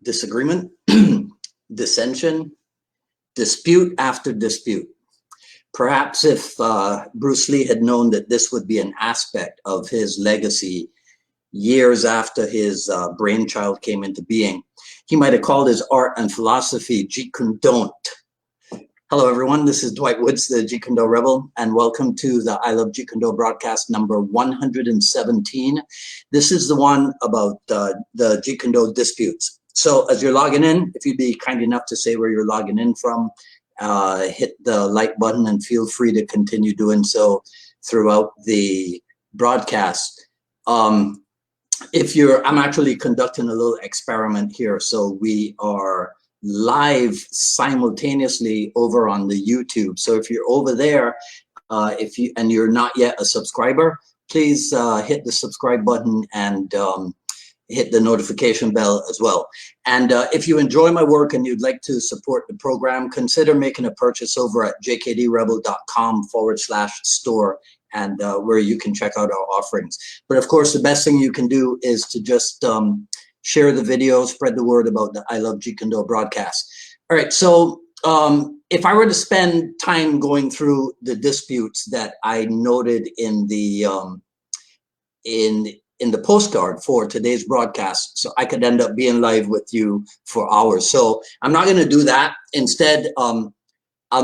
disagreement, dissension, dispute after dispute. Perhaps if Bruce Lee had known that this would be an aspect of his legacy years after his brainchild came into being, he might have called his art and philosophy Jeet Kune Do. Hello, everyone. This is Dwight Woods, the Jeet Kune Do Rebel, and welcome to the I Love Jeet Kune Do broadcast number 117. This is the one about the Jeet Kune Do disputes. So as you're logging in, if you'd be kind enough to say where you're logging in from, hit the like button and feel free to continue doing so throughout the broadcast. I'm actually conducting a little experiment here. So we are live simultaneously over on the YouTube. So if you're over there, and you're not yet a subscriber, please hit the subscribe button and hit the notification bell as well. And if you enjoy my work and you'd like to support the program, consider making a purchase over at jkdrebel.com/store, and where you can check out our offerings. But of course, the best thing you can do is to just share the video, spread the word about the I Love Jeet Kune Do broadcast. All right, so if I were to spend time going through the disputes that I noted in the postcard for today's broadcast, so I could end up being live with you for hours. So I'm not going to do that. Instead, I'll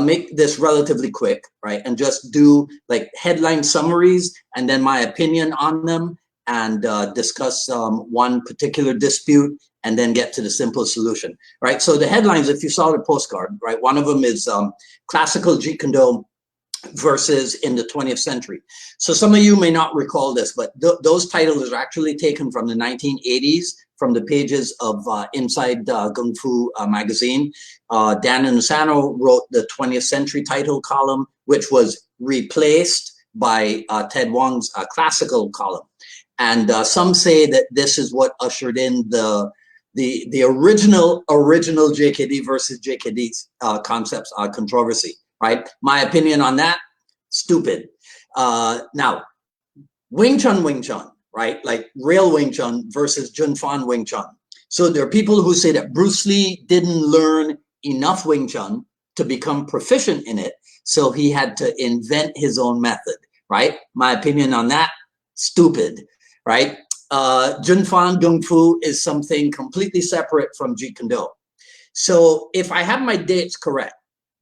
make this relatively quick, right? And just do like headline summaries and then my opinion on them, and discuss one particular dispute and then get to the simple solution, right? So the headlines, if you saw the postcard, right? One of them is classical Jeet Kune Do versus in the 20th century. So some of you may not recall this, but those titles are actually taken from the 1980s, from the pages of Inside Gung Fu magazine. Dan Inusano wrote the 20th century title column, which was replaced by Ted Wong's classical column. And some say that this is what ushered in the original JKD versus JKD concepts controversy. Right? My opinion on that, stupid. Now, Wing Chun, right? Like real Wing Chun versus Jun Fan Wing Chun. So there are people who say that Bruce Lee didn't learn enough Wing Chun to become proficient in it, so he had to invent his own method, right? My opinion on that, stupid, right? Jun Fan Gung Fu is something completely separate from Jeet Kune Do. So if I have my dates correct,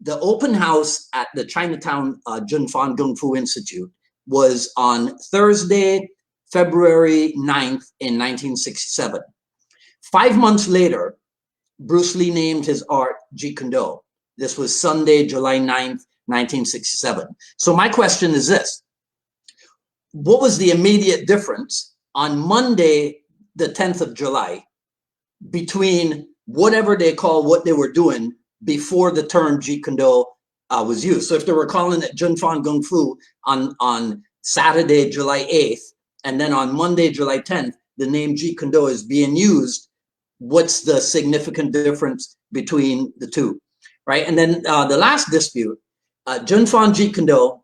the open house at the Chinatown Jun Fan Gung Fu Institute was on Thursday, February 9th in 1967. 5 months later, Bruce Lee named his art Jeet Kune Do. This was Sunday, July 9th, 1967. So my question is this: what was the immediate difference on Monday, the 10th of July, between whatever they call what they were doing before the term Jeet Kune Do was used? So if they were calling it Jun Fan Gung Fu on Saturday, July 8th, and then on Monday, July 10th, the name Jeet Kune Do is being used, what's the significant difference between the two, right? And then the last dispute, Jun Fan Jeet Kune Do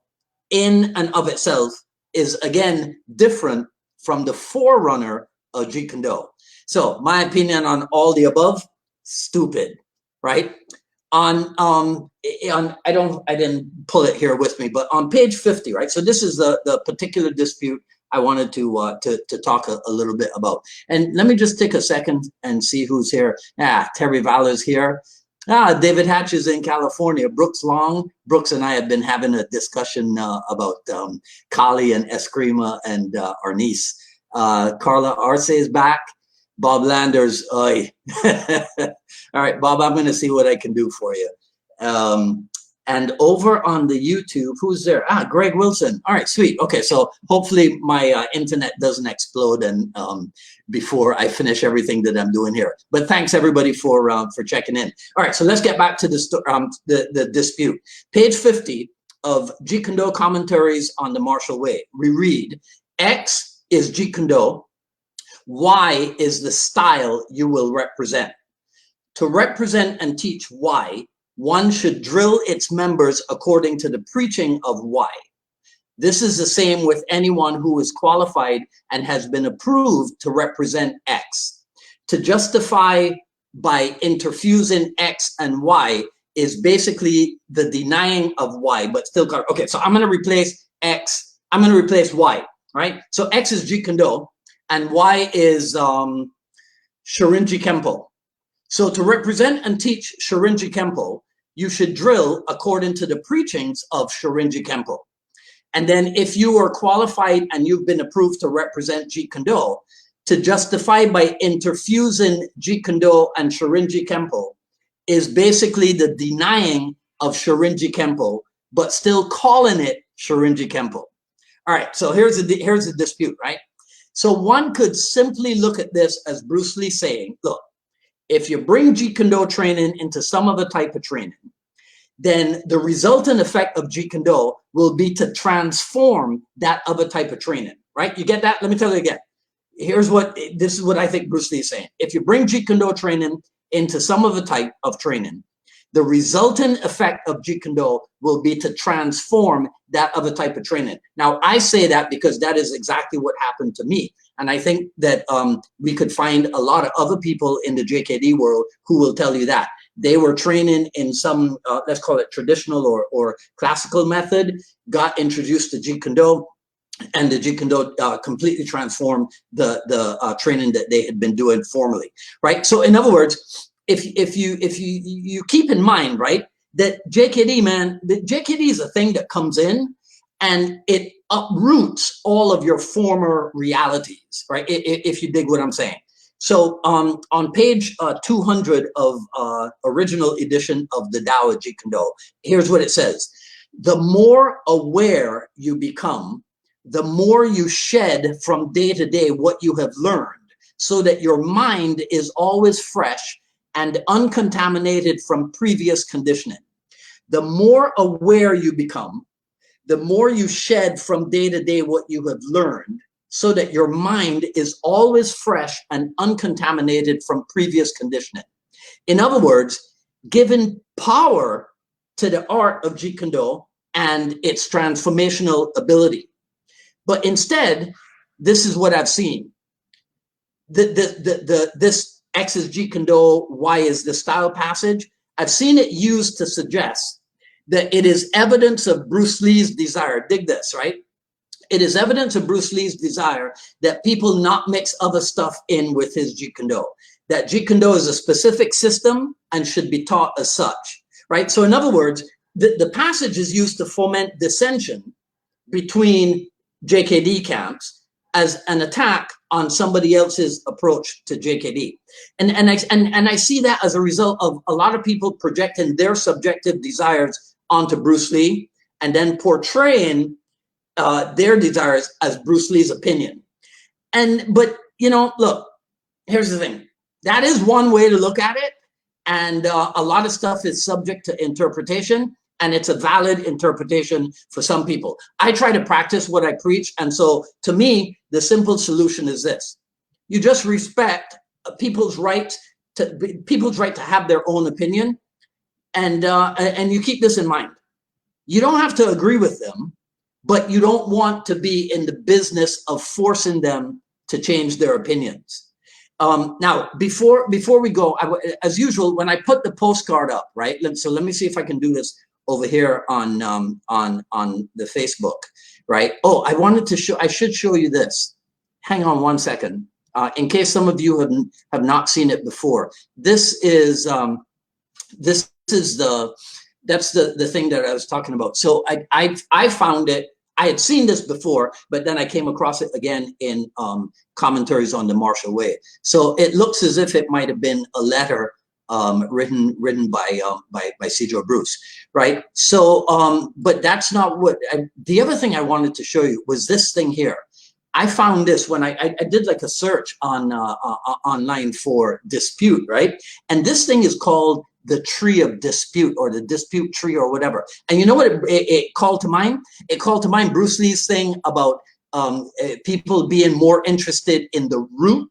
in and of itself is again different from the forerunner of Jeet Kune Do. So my opinion on all the above, stupid, right? I didn't pull it here with me, but on page 50, right? So this is the particular dispute I wanted to talk a little bit about. And let me just take a second and see who's here. Terry Valler's here. David Hatch is in California. Brooks Long. Brooks and I have been having a discussion about Kali and Eskrima and Arnis. Carla Arce is back. Bob Landers, all right, Bob, I'm going to see what I can do for you. And over on the YouTube, who's there? Greg Wilson. All right, sweet. Okay, so hopefully my internet doesn't explode and before I finish everything that I'm doing here. But thanks everybody for checking in. All right, so let's get back to the dispute. Page 50 of Jeet Kune Do commentaries on the martial way. We read, X is Jeet Kune Do. Y is the style you will represent. To represent and teach Y, one should drill its members according to the preaching of Y. This is the same with anyone who is qualified and has been approved to represent X. To justify by interfusing X and Y is basically the denying of Y, but still got, okay, so I'm going to replace X, I'm going to replace Y, right? So X is Jeet Kune Do, and Y is Shorinji Kempo. So to represent and teach Shorinji Kempo, you should drill according to the preachings of Shorinji Kempo. And then if you are qualified and you've been approved to represent Jeet Kune Do, to justify by interfusing Jeet Kune Do and Shorinji Kempo is basically the denying of Shorinji Kempo, but still calling it Shorinji Kempo. All right, so here's the dispute, right? So one could simply look at this as Bruce Lee saying, look, if you bring Jeet Kune Do training into some other type of training, then the resultant effect of Jeet Kune Do will be to transform that other type of training, right? You get that? Let me tell you again. This is what I think Bruce Lee is saying. If you bring Jeet Kune Do training into some other type of training, the resultant effect of Jeet Kune Do will be to transform that other type of training. Now, I say that because that is exactly what happened to me. And I think that we could find a lot of other people in the JKD world who will tell you that. They were training in some, let's call it traditional or classical method, got introduced to Jeet Kune Do, and the Jeet Kune Do completely transformed the training that they had been doing formerly, right? So in other words, if you keep in mind, right, that JKD, man, the JKD is a thing that comes in and it uproots all of your former realities, right? If you dig what I'm saying. So on page 200 of original edition of the Tao of Jeet Kune Do, here's what it says. The more aware you become, the more you shed from day to day what you have learned, so that your mind is always fresh and uncontaminated from previous conditioning. The more aware you become, the more you shed from day to day what you have learned, so that your mind is always fresh and uncontaminated from previous conditioning. In other words, given power to the art of Jeet Kune Do and its transformational ability. But instead, this is what I've seen. This X is Jeet Kune Do, Y is the style passage. I've seen it used to suggest that it is evidence of Bruce Lee's desire. Dig this, right? It is evidence of Bruce Lee's desire that people not mix other stuff in with his Jeet Kune Do. That Jeet Kune Do is a specific system and should be taught as such, right? So in other words, the passage is used to foment dissension between JKD camps as an attack on somebody else's approach to JKD. And I see that as a result of a lot of people projecting their subjective desires onto Bruce Lee and then portraying their desires as Bruce Lee's opinion. But you know, look, here's the thing. That is one way to look at it. And a lot of stuff is subject to interpretation, and it's a valid interpretation for some people. I try to practice what I preach. And so to me, the simple solution is this. You just respect people's right to have their own opinion. And you keep this in mind. You don't have to agree with them, but you don't want to be in the business of forcing them to change their opinions. Now, before we go, as usual, when I put the postcard up, right? So let me see if I can do this over here on the Facebook, right? Oh, I should show you this. Hang on one second, in case some of you have not seen it before. That's the thing that I was talking about. So I found it. I had seen this before, but then I came across it again in commentaries on the Martial Way. So it looks as if it might have been a letter written by Cedro Bruce, right? So, but that's not what. The other thing I wanted to show you was this thing here. I found this when I did like a search on online for dispute, right? And this thing is called the tree of dispute, or the dispute tree, or whatever. And you know what it called to mind? It called to mind Bruce Lee's thing about people being more interested in the root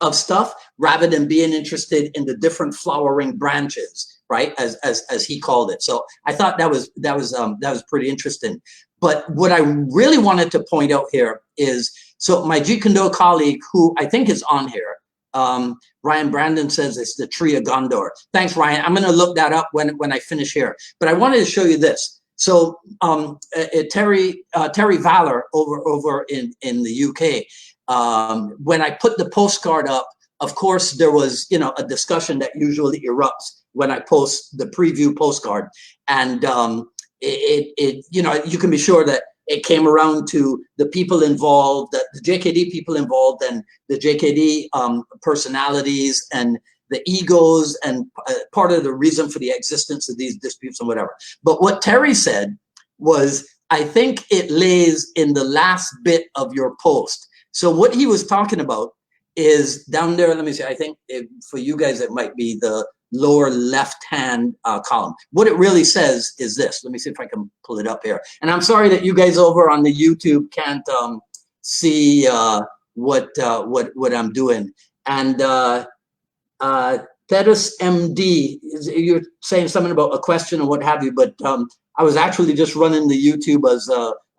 of stuff rather than being interested in the different flowering branches, right? As he called it. So I thought that was pretty interesting. But what I really wanted to point out here is, so my Jeet Kune Do colleague, who I think is on here, Ryan Brandon says it's the tree of Gondor. Thanks, Ryan. I'm going to look that up when I finish here. But I wanted to show you this. So Terry Valor over in the UK, when I put the postcard up, of course, there was, you know, a discussion that usually erupts when I post the preview postcard. And you know, you can be sure that it came around to the people involved, the JKD people involved, and the JKD personalities and the egos, and part of the reason for the existence of these disputes and whatever. But what Terry said was, I think it lays in the last bit of your post. So what he was talking about is down there. Let me see. I think for you guys, it might be the lower left-hand column. What it really says is this. Let me see if I can pull it up here. And I'm sorry that you guys over on the YouTube can't see what I'm doing. And Teres MD, you're saying something about a question or what have you, but I was actually just running the YouTube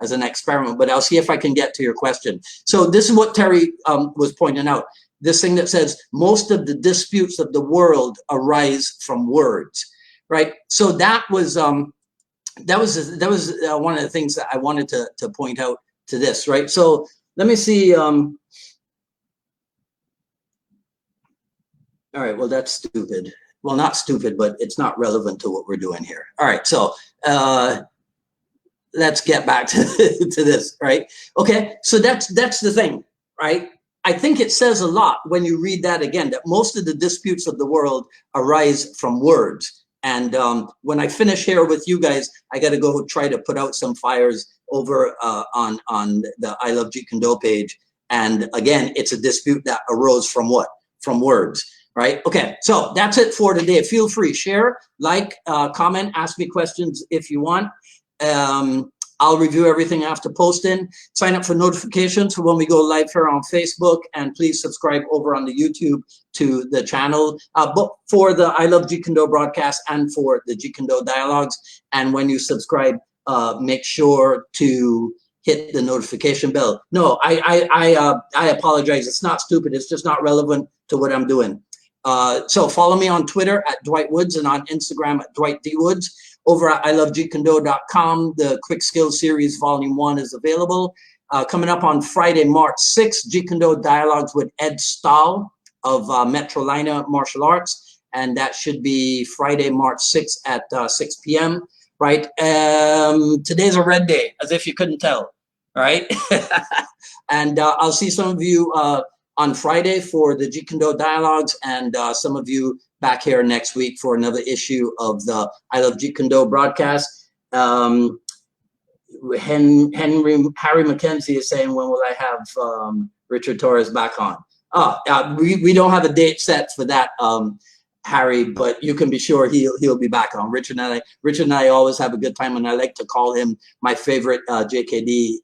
as an experiment, but I'll see if I can get to your question. So this is what Terry was pointing out. This thing that says most of the disputes of the world arise from words, right? So that was one of the things that I wanted to point out to this, right? So let me see. All right, well, that's stupid. Well, not stupid, but it's not relevant to what we're doing here. All right, so let's get back to this, right? Okay, so that's the thing, right? I think it says a lot when you read that again, that most of the disputes of the world arise from words. And when I finish here with you guys, I got to go try to put out some fires over on the I Love Jeet Kune Do page. And again, it's a dispute that arose from what? From words, right? Okay, so that's it for today. Feel free, share, like, comment, ask me questions if you want. I'll review everything after posting. Sign up for notifications for when we go live here on Facebook, and please subscribe over on the YouTube to the channel, but for the I Love Jeet Kune Do broadcast and for the Jeet Kune Do dialogues. And when you subscribe, make sure to hit the notification bell. No, I apologize. It's not stupid. It's just not relevant to what I'm doing. So follow me on Twitter at Dwight Woods and on Instagram at Dwight D. Woods. Over at ilovejeetkundo.com, the Quick Skills Series Volume 1 is available. Coming up on Friday, March 6th, Jeet Kune Do Dialogues with Ed Stahl of Metrolina Martial Arts. And that should be Friday, March 6th at 6 p.m., right? Today's a red day, as if you couldn't tell, right? And I'll see some of you on Friday for the Jeet Kune Do Dialogues, and some of you back here next week for another issue of the I Love Jeet Kune Do broadcast. Harry McKenzie is saying, when will I have Richard Torres back on? We don't have a date set for that, Harry, but you can be sure he'll be back on. Richard and I always have a good time, and I like to call him my favorite JKD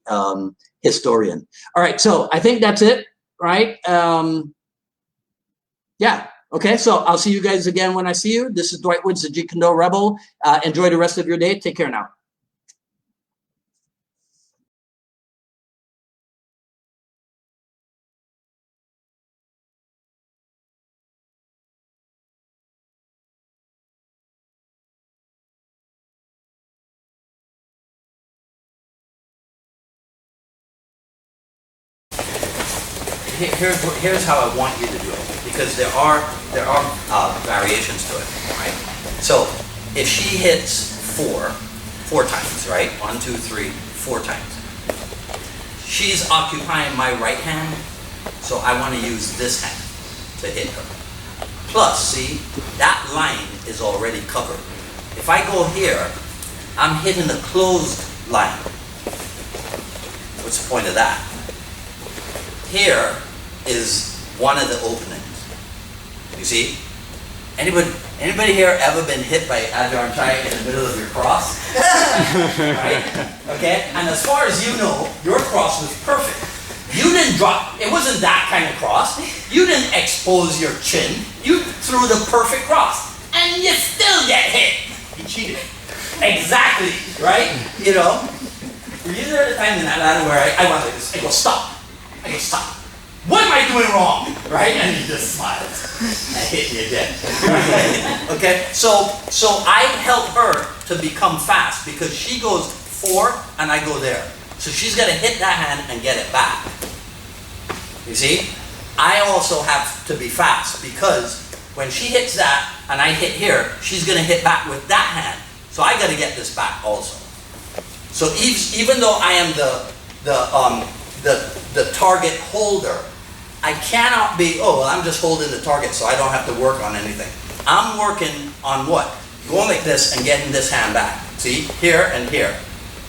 historian. All right, so I think that's it, right? Yeah. Okay, so I'll see you guys again when I see you. This is Dwight Woods, the Jeet Kune Do Rebel. Enjoy the rest of your day. Take care now. Here's how I want you to do it, because there are variations to it, right? So if she hits four times, right? 1, 2, 3, 4 times. She's occupying my right hand, so I want to use this hand to hit her. Plus, see, that line is already covered. If I go here, I'm hitting a closed line. What's the point of that? Here is one of the openings. You see? Anybody here ever been hit by Ajahn Chai in the middle of your cross? Right? Okay? And as far as you know, your cross was perfect. You didn't drop, it wasn't that kind of cross. You didn't expose your chin. You threw the perfect cross. And you still get hit. You cheated. Exactly. Right? You know? Were you there at the time in Atlanta where I was like this? I go, stop. I go, stop. what am I doing wrong? Right? And he just smiles. I hit you again. Okay? So I help her to become fast because she goes 4 and I go there. So she's got to hit that hand and get it back. You see? I also have to be fast because when she hits that and I hit here, she's going to hit back with that hand. So I got to get this back also. So even though I am the target holder, I cannot be, oh, well, I'm just holding the target so I don't have to work on anything. I'm working on what? Going like this and getting this hand back. See? Here and here.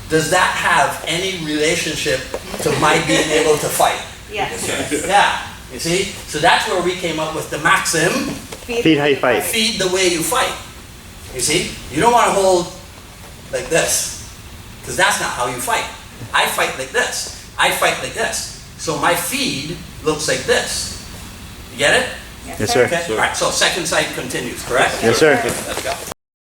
Does that have any relationship to my being able to fight? Yes. Yeah. You see? So that's where we came up with the maxim. Feed how you fight. Feed the way you fight. You see? You don't want to hold like this. Because that's not how you fight. I fight like this. I fight like this. So my feed looks like this. You get it? Yes, sir. Okay. All right. So second side continues, correct? Yes, sir. Let's go.